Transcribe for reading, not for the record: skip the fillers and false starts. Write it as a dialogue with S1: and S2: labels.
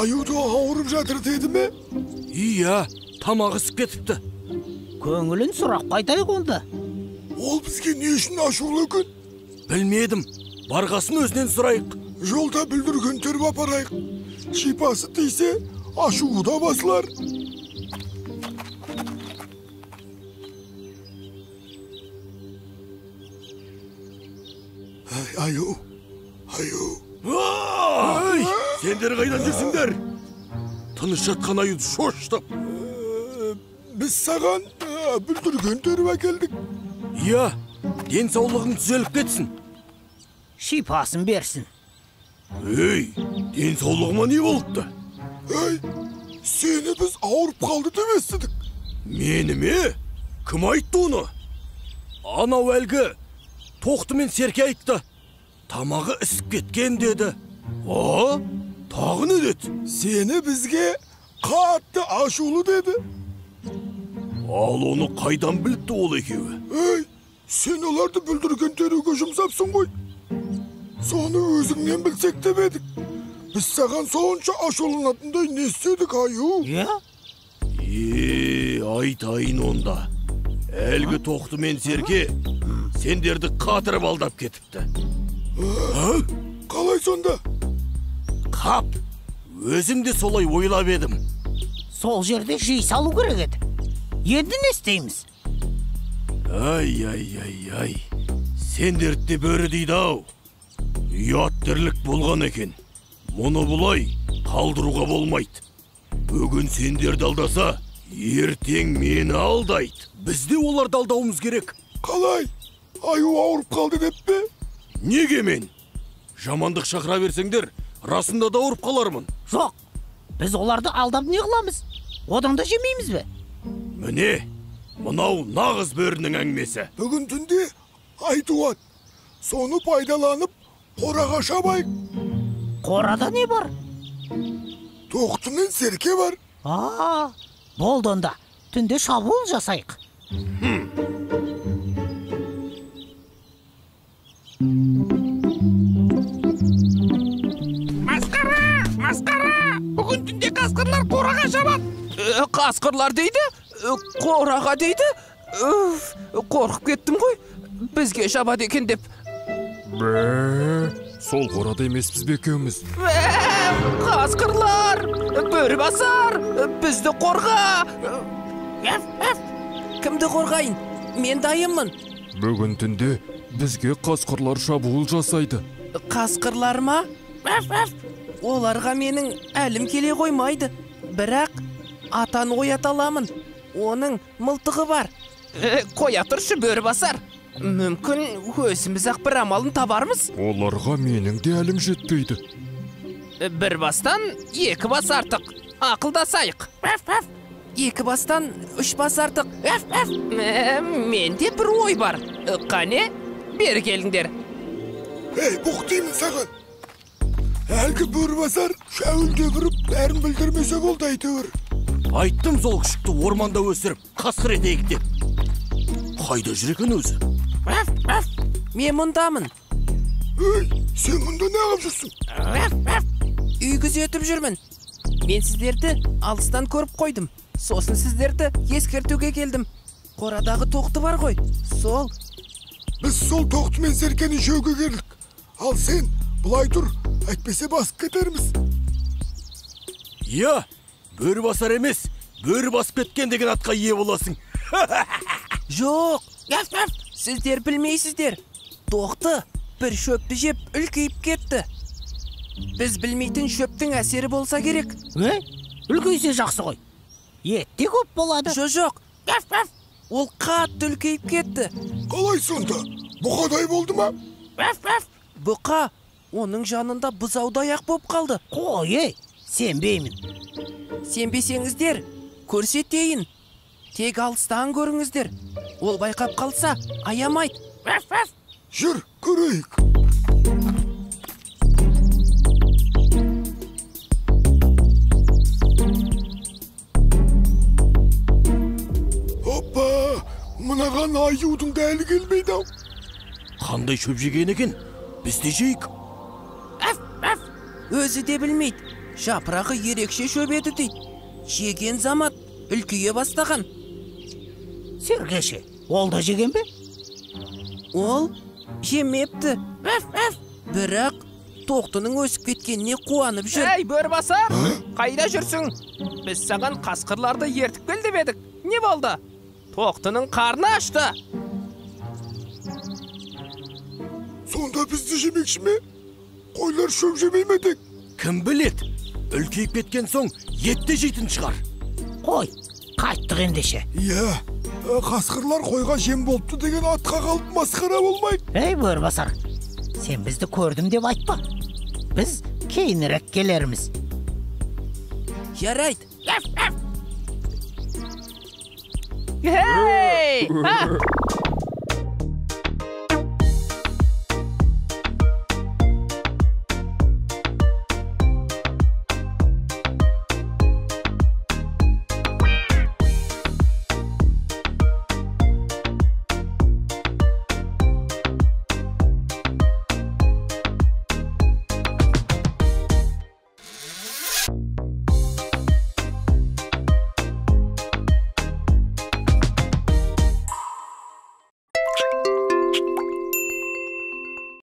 S1: аюда ауырып жатыр деді ме?
S2: Iya, тамағы ісіп кетіпті.
S3: Көңілін сұрап қайтайық онда.
S1: Ол бізге не үшін ашулы екен?
S2: Білмедім. Барғасын өзінен сұрайық.
S1: Жолда бүлдірген теріп апарайық. Шипасы тисе, ашуы да басылар. Аю.
S2: Ай, сендер қайдан жүрсіңдер? Тыныш жатқан аюды шошытып.
S1: Біз саған бүлдірген теріп әкелдік.
S2: Иә, денсаулығың түзеліп кетсін.
S3: Шипасын берсін.
S2: Ей, денсаулығыма не болыпты?
S1: Ей, сені біз ауырып қалды деп естідік.
S2: Мені ме? Кім айтты оны? Анау әлгі Тоқты мен Серке айтты. Тамағы ісіп кеткен деді. Тағы не деді?
S1: Сені бізге қатты ашулы деді.
S2: Ал оны қайдан біліпті ол екеуі?
S1: Ей, сен оларды бүлдірген теруге жұмсапсың ғой. Соны өзіңнен білсек деп едік. Біз саған сонша ашуланатындай не істедік, аю?
S2: Айтайын онда. Әлгі Тоқты мен Серке сендерді қатырып алдап кетіпті.
S1: Қалай сонда?
S2: Қап, өзім де солай ойлап едім.
S3: Сол жерде жей салу керек еді. Енді не істейміз?
S2: Ай. Сендерді де бөрі дейді-ау. Ұят тірлік болған екен. Мұны бұлай қалдыруға болмайды. Бүгін сендерді алдаса, ертең мені алдайды. Бізде оларды алдауымыз керек.
S1: Қалай? Аю ауырып қалды деп пе?
S2: Неге мен? Жамандық шақыра берсеңдер, расында да ауырып қалармын.
S3: Жоқ, біз оларды алдап не қыламыз? Одан да жемейміз бе?
S2: Міне, мынау нағыз бөрінің әңгімесі.
S1: Бүгін түнде ай туады. Соны пайдаланып, қораға шабайық.
S3: Қорада не бар?
S1: Тоқты мен Серке бар.
S3: Болды онда. Түнде шабуыл жасайық.
S4: Масқара! Бүгін түнде қасқырлар қораға шабады.
S5: Қасқырлар дейді? Қораға дейді? Қорқып кеттім ғой. Бізге шабады екен деп.
S6: Сол қорада емеспіз бе екеуміз?
S5: Қасқырлар! Бөрі басар! Бізді қорға! Кімді қорғайын? Мен дайынмын.
S6: Бүгін түнде бізге қасқырлар шабуыл жасайды.
S5: Қасқырлар ма? Оларға менің әлім келе қоймайды. Бірақ атаны оята аламын. Оның мылтығы бар. Қоя тұршы, бөрі басар. Мүмкін өзіміз-ақ бір амалын табармыз.
S6: Оларға менің де әлім жетпейді.
S5: Бір бастан екі бас артық. Ақылдасайық. Екі бастан үш бас артық. Менде бір ой бар. Қане, бері келіңдер.
S1: Бұқ деймін саған. Әлгі бөрі басар, шәуілде бұрып, бәрін білдірмесе болды әйтеуір.
S2: Айттым сол күшікті орманда өсіріп, қасқыр етейік деп. Қайда жүр екен өзі?
S5: Мен мұндамын.
S1: Сен мұнда не қылып жүрсің?
S5: Үй күзетіп жүрмін. Мен сіздерді алыстан көріп қойдым. Сосын сіздерді ескертуге келдім. Қорадағы Тоқты бар ғой. Сол.
S1: Біз сол Тоқты мен Серкені жеуге келдік. Ал сен бұлай тұр, әйтпесе басып кетерміз.
S2: Иә, бөрі басар емес, бөрі басып кеткен деген атқа ие боласың.
S5: Жоқ, сіздер білмейсіздер. Тоқты бір шөпті жеп үлкейіп кетті. Біз білмейтін шөптің әсері болса керек.
S3: Үлкейсе жақсы ғой. Етте көп болады.
S5: Жоқ. Ол қатты үлкейіп кетті.
S1: Қалай сонда? Бұқадай болды ма?
S5: Бұқа оның жанында бұзаудай-ақ боп қалды.
S3: Қой, сенбеймін.
S5: Сенбесеңіздер, көрсетейін. Тек алыстан көріңіздер. Ол байқап қалса, аямайды.
S1: Жүр, көрейік. Опа, мынаған аюдың дәлі келмейді-ау.
S2: Қандай шөп жеген екен? Біз де жейік.
S5: Өзі де білмейді. жапырағы ерекше шөбеді дейді. Жеген замат үлкейе бастаған.
S3: Сергеше, ол да жеген бе?
S5: Ол жемепті. Бірақ тоқтының өсіп кеткеніне қуанып жүр.
S4: Ей, бөрбасар! Қайда жүрсің? Біз саған қасқырларды ертіп кел деп едік. Не болды? Тоқтының қарны ашты.
S1: Сонда бізді жемекші ме? Қойлар шөп жемей ме тек?
S2: Кім білет? Үлкейіп кеткен соң етті жейтін шығар.
S3: Қой, қайттық ендеше.
S1: Иә, қасқырлар қойға жем болыпты деген атқа қалып масқара болмайды.
S3: Ей, Бөрбасар, сен бізді көрдім деп айтпа. Біз кейінірек келерміз.
S5: Жарайды.
S4: Ей!